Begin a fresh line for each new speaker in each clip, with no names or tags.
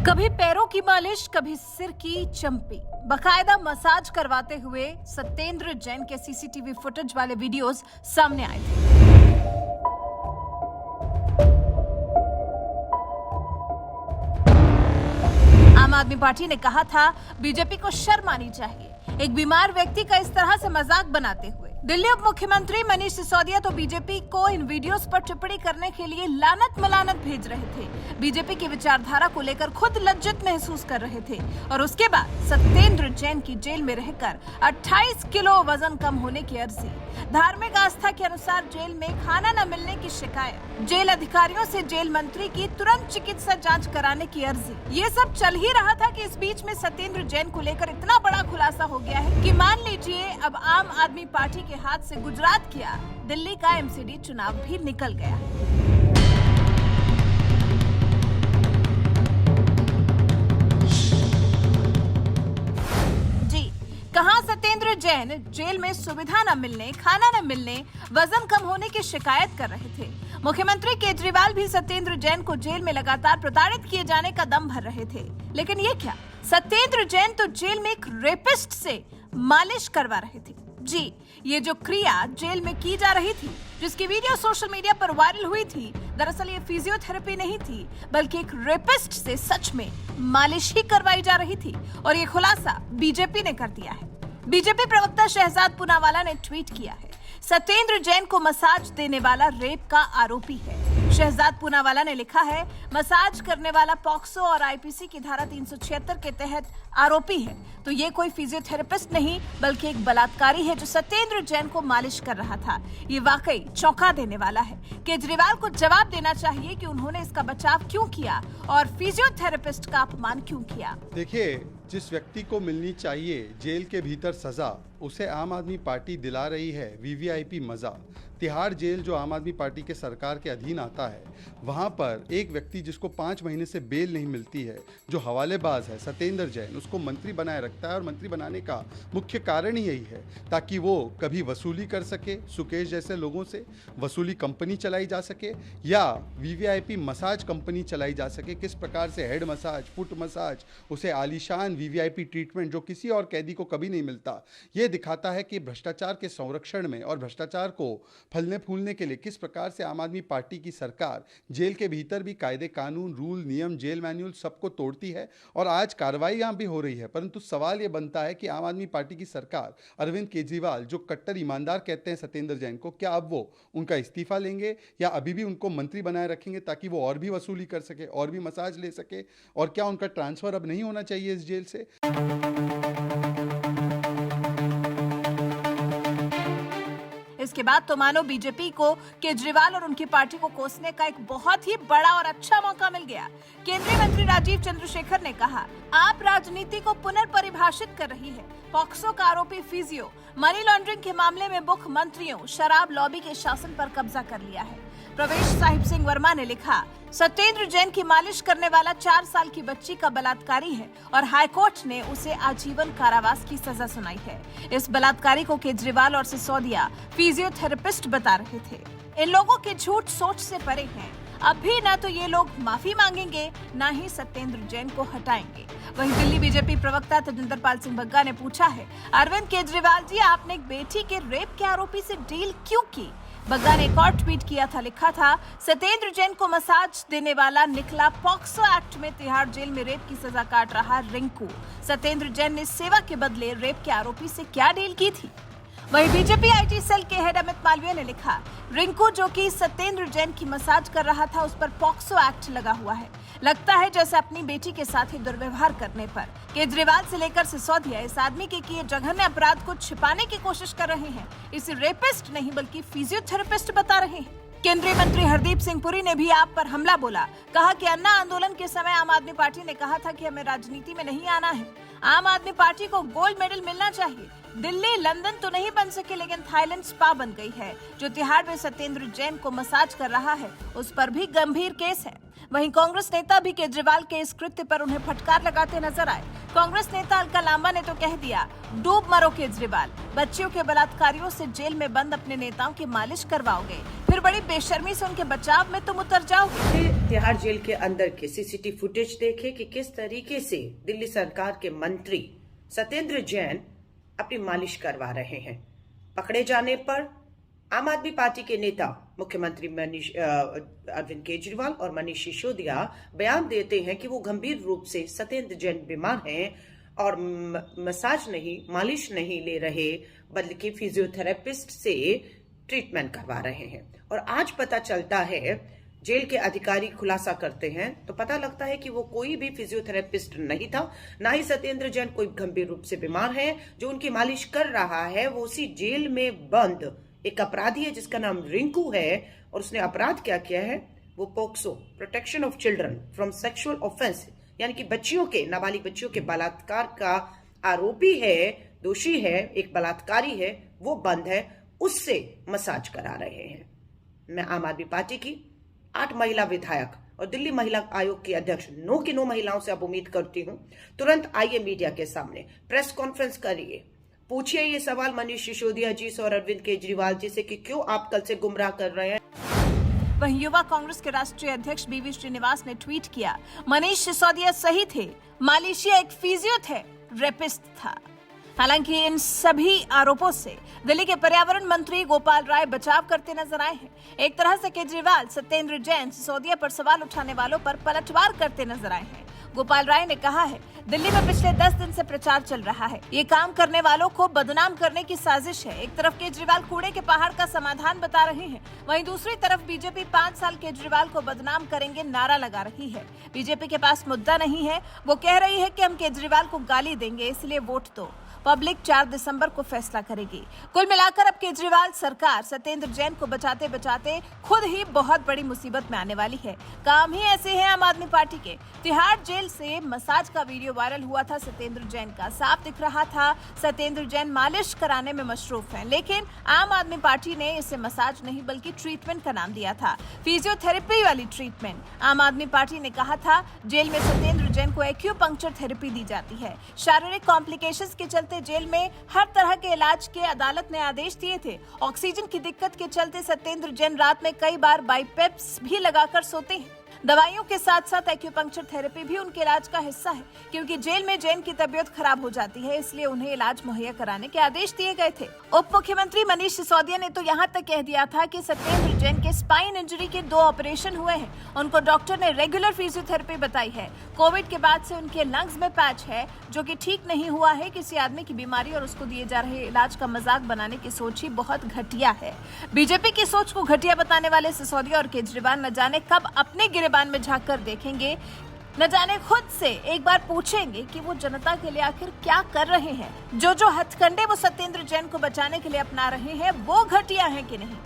कभी पैरों की मालिश, कभी सिर की चंपी, बकायदा मसाज करवाते हुए सत्येंद्र जैन के सीसीटीवी फुटेज वाले वीडियोस सामने आए थे। आम आदमी पार्टी ने कहा था बीजेपी को शर्म आनी चाहिए एक बीमार व्यक्ति का इस तरह से मजाक बनाते हुए। दिल्ली उप मुख्यमंत्री मनीष सिसोदिया तो बीजेपी को इन वीडियोस पर टिप्पणी करने के लिए लानत मलानत भेज रहे थे। बीजेपी की विचारधारा को लेकर खुद लज्जित महसूस कर रहे थे और उसके बाद सत्येंद्र जैन की जेल में रहकर 28 किलो वजन कम होने की अर्जी, धार्मिक आस्था के अनुसार जेल में खाना न मिलने की शिकायत, जेल अधिकारियों से जेल मंत्री की तुरंत चिकित्सा जांच कराने की अर्जी। ये सब चल ही रहा था कि इस बीच में सत्येंद्र जैन को लेकर इतना बड़ा खुलासा हो गया है कि मान लीजिए अब आम आदमी पार्टी के हाथ से गुजरात किया दिल्ली का एमसीडी चुनाव भी निकल गया। जी, कहां सत्येंद्र जैन जेल में सुविधा न मिलने, खाना न मिलने, वजन कम होने की शिकायत कर रहे थे। मुख्यमंत्री केजरीवाल भी सत्येंद्र जैन को जेल में लगातार प्रताड़ित किए जाने का दम भर रहे थे। लेकिन ये क्या, सत्येंद्र जैन तो जेल में एक रेपिस्ट से मालिश करवा रहे थे। जी, ये जो क्रिया जेल में की जा रही थी, जिसकी वीडियो सोशल मीडिया पर वायरल हुई थी, दरअसल ये फिजियोथेरेपी नहीं थी बल्कि एक रेपिस्ट से सच में मालिश ही करवाई जा रही थी। और ये खुलासा बीजेपी ने कर दिया है। बीजेपी प्रवक्ता शहजाद पूनावाला ने ट्वीट किया है, सत्येंद्र जैन को मसाज देने वाला रेप का आरोपी है। शहजाद पूनावाला ने लिखा है, मसाज करने वाला पॉक्सो और आईपीसी की धारा 376 के तहत आरोपी है। तो ये कोई फिजियोथेरेपिस्ट नहीं बल्कि एक बलात्कारी है जो सत्येंद्र जैन को मालिश कर रहा था। ये वाकई चौंका देने वाला है। केजरीवाल को जवाब देना चाहिए कि उन्होंने इसका बचाव क्यों किया और फिजियोथेरेपिस्ट का अपमान क्यों किया।
देखिए, जिस व्यक्ति को मिलनी चाहिए जेल के भीतर सजा, उसे आम आदमी पार्टी दिला रही है वीवीआईपी मजा। तिहाड़ जेल जो आम आदमी पार्टी के सरकार के अधीन आता है, वहां पर एक व्यक्ति जिसको 5 महीने से बेल नहीं मिलती है, जो हवालेबाज है सत्येंद्र जैन, उसको मंत्री बनाए रखता है। और मंत्री बनाने का मुख्य कारण ही यही है ताकि वो कभी वसूली कर सके, सुकेश जैसे लोगों से वसूली कंपनी चलाई जा सके या वीवीआईपी मसाज कंपनी चलाई जा सके। किस प्रकार से हेड मसाज, फुट मसाज, उसे आलीशान वीवीआईपी ट्रीटमेंट जो किसी और कैदी को कभी नहीं मिलता, ये दिखाता है कि भ्रष्टाचार के संरक्षण में और भ्रष्टाचार को फलने फूलने के लिए किस प्रकार से आम आदमी पार्टी की सरकार जेल के भीतर भी कायदे कानून, रूल, नियम, जेल मैन्युअल सबको तोड़ती है। और आज कार्रवाई यहाँ भी हो रही है, परंतु सवाल ये बनता है कि आम आदमी पार्टी की सरकार, अरविंद केजरीवाल जो कट्टर ईमानदार कहते हैं सत्येंद्र जैन को, क्या अब वो उनका इस्तीफा लेंगे या अभी भी उनको मंत्री बनाए रखेंगे ताकि वो और भी वसूली कर सके, और भी मसाज ले सके? और क्या उनका ट्रांसफर अब नहीं होना चाहिए इस जेल से?
इसके बाद तो मानो बीजेपी को केजरीवाल और उनकी पार्टी को कोसने का एक बहुत ही बड़ा और अच्छा मौका मिल गया। केंद्रीय मंत्री राजीव चंद्रशेखर ने कहा, आप राजनीति को पुनर्परिभाषित कर रही है। पॉक्सो का आरोपी फिजियो, मनी लॉन्ड्रिंग के मामले में मुख्यमंत्रियों, शराब लॉबी के शासन पर कब्जा कर लिया है। प्रवेश साहिब सिंह वर्मा ने लिखा, सत्येंद्र जैन की मालिश करने वाला 4 साल की बच्ची का बलात्कारी है और हाईकोर्ट ने उसे आजीवन कारावास की सजा सुनाई है। इस बलात्कारी को केजरीवाल और सिसोदिया फिजियोथेरेपिस्ट बता रहे थे। इन लोगों के झूठ सोच से परे हैं। अब भी ना तो ये लोग माफी मांगेंगे, ना ही सत्येंद्र जैन को हटाएंगे। वहीं दिल्ली बीजेपी प्रवक्ता तजिंदर पाल सिंह बग्गा ने पूछा है, अरविंद केजरीवाल जी, आपने एक बेटी के रेप के आरोपी से डील क्यों की? बग्गा ने एक और ट्वीट किया था, लिखा था, सत्येंद्र जैन को मसाज देने वाला निकला पॉक्सो एक्ट में तिहाड़ जेल में रेप की सजा काट रहा रिंकू। सत्येंद्र जैन ने सेवा के बदले रेप के आरोपी से क्या डील की थी? वहीं बीजेपी आईटी सेल के हेड अमित मालवीय ने लिखा, रिंकू जो कि सत्येंद्र जैन की मसाज कर रहा था, उस पर पॉक्सो एक्ट लगा हुआ है। लगता है जैसे अपनी बेटी के साथ ही दुर्व्यवहार करने पर केजरीवाल से लेकर सिसोदिया इस आदमी के किए जघन्य अपराध को छिपाने की कोशिश कर रहे हैं। इसे रेपिस्ट नहीं बल्कि फिजियोथेरेपिस्ट बता रहे हैं। केंद्रीय मंत्री हरदीप सिंह पुरी ने भी आप पर हमला बोला। कहा कि अन्ना आंदोलन के समय आम आदमी पार्टी ने कहा था कि हमें राजनीति में नहीं आना है। आम आदमी पार्टी को गोल्ड मेडल मिलना चाहिए। दिल्ली लंदन तो नहीं बन सके, लेकिन थाईलैंड स्पा बन गई है। जो तिहाड़ में सत्येंद्र जैन को मसाज कर रहा है, उस पर भी गंभीर केस है। वहीं कांग्रेस नेता भी केजरीवाल के इस कृत्य पर उन्हें फटकार लगाते नजर आए। कांग्रेस नेता अलका लांबा ने तो कह दिया, डूब मरो केजरीवाल, बच्चियों के बलात्कारियों से जेल में बंद अपने नेताओं की मालिश करवाओगे, फिर बड़ी बेशर्मी से उनके बचाव में तुम उतर जाओगे।
तिहाड़ जेल के अंदर के सीसीटीवी फुटेज देखे कि किस तरीके से दिल्ली सरकार के मंत्री सत्येंद्र जैन अपनी मालिश करवा रहे हैं। पकड़े जाने पर आम आदमी पार्टी के नेता मुख्यमंत्री अरविंद केजरीवाल और मनीष सिसोदिया बयान देते हैं कि वो गंभीर रूप से सत्येंद्र जैन बीमार हैं और मसाज नहीं, मालिश नहीं ले रहे, बल्कि फिजियोथेरेपिस्ट से ट्रीटमेंट करवा रहे हैं। और आज पता चलता है, जेल के अधिकारी खुलासा करते हैं तो पता लगता है कि वो कोई भी फिजियोथेरेपिस्ट नहीं था, ना ही सत्येंद्र जैन कोई गंभीर रूप से बीमार है। जो उनकी मालिश कर रहा है वो उसी जेल में बंद एक अपराधी है जिसका नाम रिंकू है। और उसने अपराध क्या किया है? वो POCSO, protection of children from sexual offence, यानी कि बच्चियों के, नाबालिग बच्चियों के बलात्कार का आरोपी है, दोषी है, एक बलात्कारी है, वो बंद है, उससे मसाज करा रहे हैं। मैं आम आदमी पार्टी की 8 महिला विधायक और दिल्ली महिला आयोग की अध्यक्ष 9 की 9 महिलाओं से अब उम्मीद करती हूं, तुरंत आइए मीडिया के सामने, प्रेस कॉन्फ्रेंस करिए, पूछिए ये सवाल मनीष सिसोदिया जी से और अरविंद केजरीवाल जी से कि क्यों आप कल से गुमराह कर रहे हैं।
वहीं युवा कांग्रेस के राष्ट्रीय अध्यक्ष बीवी श्रीनिवास ने ट्वीट किया, मनीष सिसोदिया सही थे, मालेशिया एक फिजियो थे, रेपिस्ट था। हालांकि इन सभी आरोपों से दिल्ली के पर्यावरण मंत्री गोपाल राय बचाव करते नजर आए हैं। एक तरह से केजरीवाल सत्येंद्र जैन सिसोदिया पर सवाल उठाने वालों पर पलटवार करते नजर आए हैं। गोपाल राय ने कहा है, दिल्ली में पिछले 10 दिन से प्रचार चल रहा है, ये काम करने वालों को बदनाम करने की साजिश है। एक तरफ केजरीवाल कूड़े के पहाड़ का समाधान बता रहे हैं, वहीं दूसरी तरफ बीजेपी 5 साल केजरीवाल को बदनाम करेंगे नारा लगा रही है। बीजेपी के पास मुद्दा नहीं है, वो कह रही है कि हम केजरीवाल को गाली देंगे, इसलिए वोट दो। पब्लिक 4 दिसंबर को फैसला करेगी। कुल मिलाकर अब केजरीवाल सरकार सत्येंद्र जैन को बचाते बचाते खुद ही बहुत बड़ी मुसीबत में आने वाली है। काम ही ऐसे हैं आम आदमी पार्टी के। तिहाड़ जेल से मसाज का वीडियो वायरल हुआ था सत्येंद्र जैन का, साफ दिख रहा था सत्येंद्र जैन मालिश कराने में मशरूफ हैं, लेकिन आम आदमी पार्टी ने इसे मसाज नहीं बल्कि ट्रीटमेंट का नाम दिया था, फिजियोथेरेपी वाली ट्रीटमेंट। आम आदमी पार्टी ने कहा था जेल में सत्येंद्र जैन को एक्यूपंक्चर थेरेपी दी जाती है। शारीरिक कॉम्प्लिकेशंस के चलते जेल में हर तरह के इलाज के अदालत ने आदेश दिए थे। ऑक्सीजन की दिक्कत के चलते सत्येंद्र जैन रात में कई बार बाइपेप्स भी लगाकर सोते हैं। दवाइयों के साथ साथ एक्यूपंक्चर थेरेपी भी उनके इलाज का हिस्सा है, क्योंकि जेल में जैन की तबीयत खराब हो जाती है, इसलिए उन्हें इलाज मुहैया कराने के आदेश दिए गए थे। उप मुख्यमंत्री मनीष सिसोदिया ने तो यहाँ तक कह दिया था कि सत्येंद्र जैन के स्पाइन इंजरी के 2 ऑपरेशन हुए हैं, उनको डॉक्टर ने रेगुलर फिजियोथेरेपी बताई है। कोविड के बाद से उनके लंग्स में पैच है जो कि ठीक नहीं हुआ है। किसी आदमी की बीमारी और उसको दिए जा रहे इलाज का मजाक बनाने की सोच ही बहुत घटिया है। बीजेपी की सोच को घटिया बताने वाले सिसोदिया और केजरीवाल न जाने कब अपने गिरेबान में झांक कर देखेंगे, न जाने खुद से एक बार पूछेंगे कि वो जनता के लिए आखिर क्या कर रहे हैं। जो हथकंडे वो सत्येंद्र जैन को बचाने के लिए अपना रहे हैं वो घटिया है कि नहीं।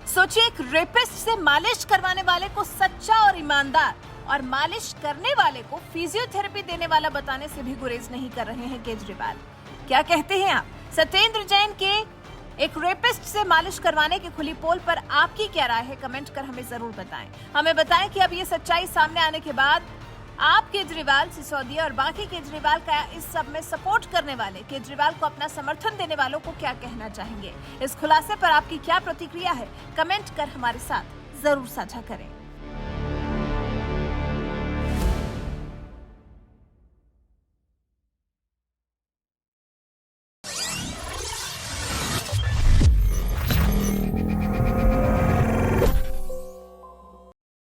सोचिए, एक रेपिस्ट से मालिश करवाने वाले को सच्चा और ईमानदार और मालिश करने वाले को फिजियोथेरेपी देने वाला बताने से भी गुरेज नहीं कर रहे हैं केजरीवाल। क्या कहते हैं आप? सत्येंद्र जैन के एक रेपिस्ट से मालिश करवाने की खुली पोल पर आपकी क्या राय है? कमेंट कर हमें जरूर बताएं। हमें बताएं कि अब ये सच्चाई सामने आने के बाद आप केजरीवाल, सिसोदिया और बाकी केजरीवाल का इस सब में सपोर्ट करने वाले, केजरीवाल को अपना समर्थन देने वालों को क्या कहना चाहेंगे? इस खुलासे पर आपकी क्या प्रतिक्रिया है? कमेंट कर हमारे साथ जरूर साझा करें।